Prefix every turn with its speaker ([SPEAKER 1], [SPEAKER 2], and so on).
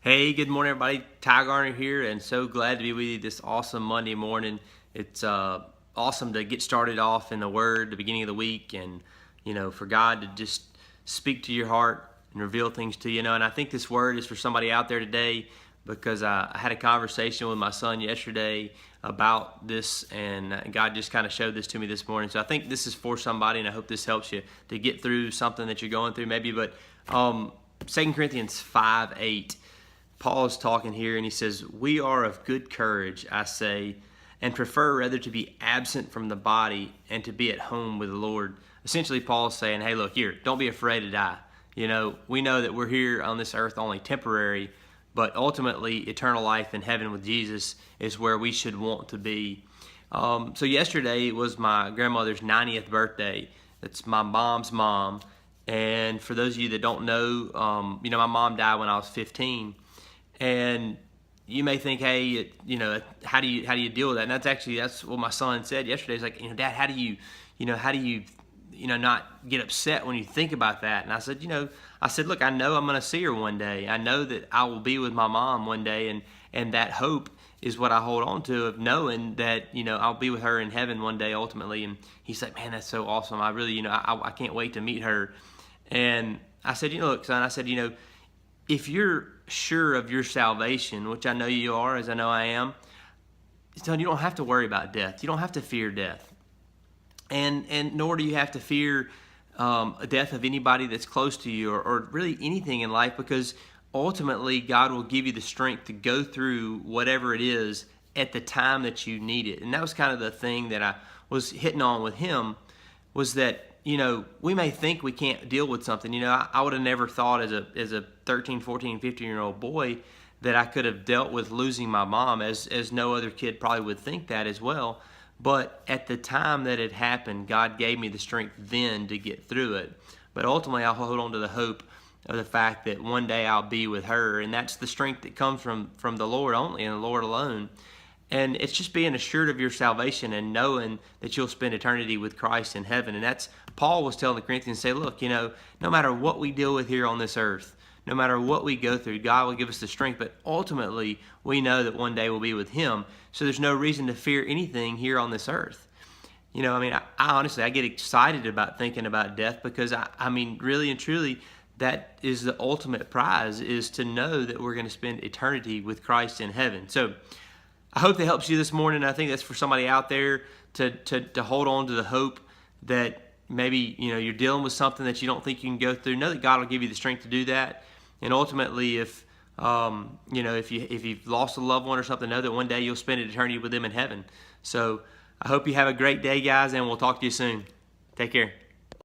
[SPEAKER 1] Hey, good morning, everybody. Ty Garner here, and so glad to be with you this awesome Monday morning. It's awesome to get started off in the Word, the beginning of the week, and for God to just speak to your heart and reveal things to you. And I think this word is for somebody out there today because I had a conversation with my son yesterday about this, and God just kind of showed this to me this morning. So I think this is for somebody, and I hope this helps you to get through something that you're going through, maybe. But 2 Corinthians 5:8. Paul is talking here, and he says, "We are of good courage, I say, and prefer rather to be absent from the body and to be at home with the Lord." Essentially, Paul's saying, hey, look, here, don't be afraid to die. We know that we're here on this earth only temporary, but ultimately, eternal life in heaven with Jesus is where we should want to be. So yesterday was my grandmother's 90th birthday. It's my mom's mom. And for those of you that don't know, my mom died when I was 15. And you may think, hey, how do you deal with that? And that's what my son said yesterday. He's like, Dad, how do you not get upset when you think about that? And I said, look, I know I'm going to see her one day. I know that I will be with my mom one day, and that hope is what I hold on to, of knowing that I'll be with her in heaven one day ultimately. And he's like, man, that's so awesome. I really I can't wait to meet her. And I said, look, son, if you're sure of your salvation, which I know you are, as I know I am, son, you don't have to worry about death. You don't have to fear death. And nor do you have to fear death of anybody that's close to you, or really anything in life, because ultimately God will give you the strength to go through whatever it is at the time that you need it. And that was kind of the thing that I was hitting on with him, was that we may think we can't deal with something. I would have never thought as a 13, 14, 15-year-old boy that I could have dealt with losing my mom, as no other kid probably would think that as well. But at the time that it happened, God gave me the strength then to get through it. But ultimately, I'll hold on to the hope of the fact that one day I'll be with her, and that's the strength that comes from the Lord only and the Lord alone. And it's just being assured of your salvation and knowing that you'll spend eternity with Christ in heaven. And that's, Paul was telling the Corinthians, say, look, no matter what we deal with here on this earth, no matter what we go through, God will give us the strength. But ultimately, we know that one day we'll be with Him. So there's no reason to fear anything here on this earth. I honestly, I get excited about thinking about death, because really and truly, that is the ultimate prize, is to know that we're going to spend eternity with Christ in heaven. So I hope that helps you this morning. I think that's for somebody out there to hold on to the hope that maybe you're dealing with something that you don't think you can go through. Know that God will give you the strength to do that. And ultimately, if you've lost a loved one or something, know that one day you'll spend eternity with them in heaven. So I hope you have a great day, guys, and we'll talk to you soon. Take care.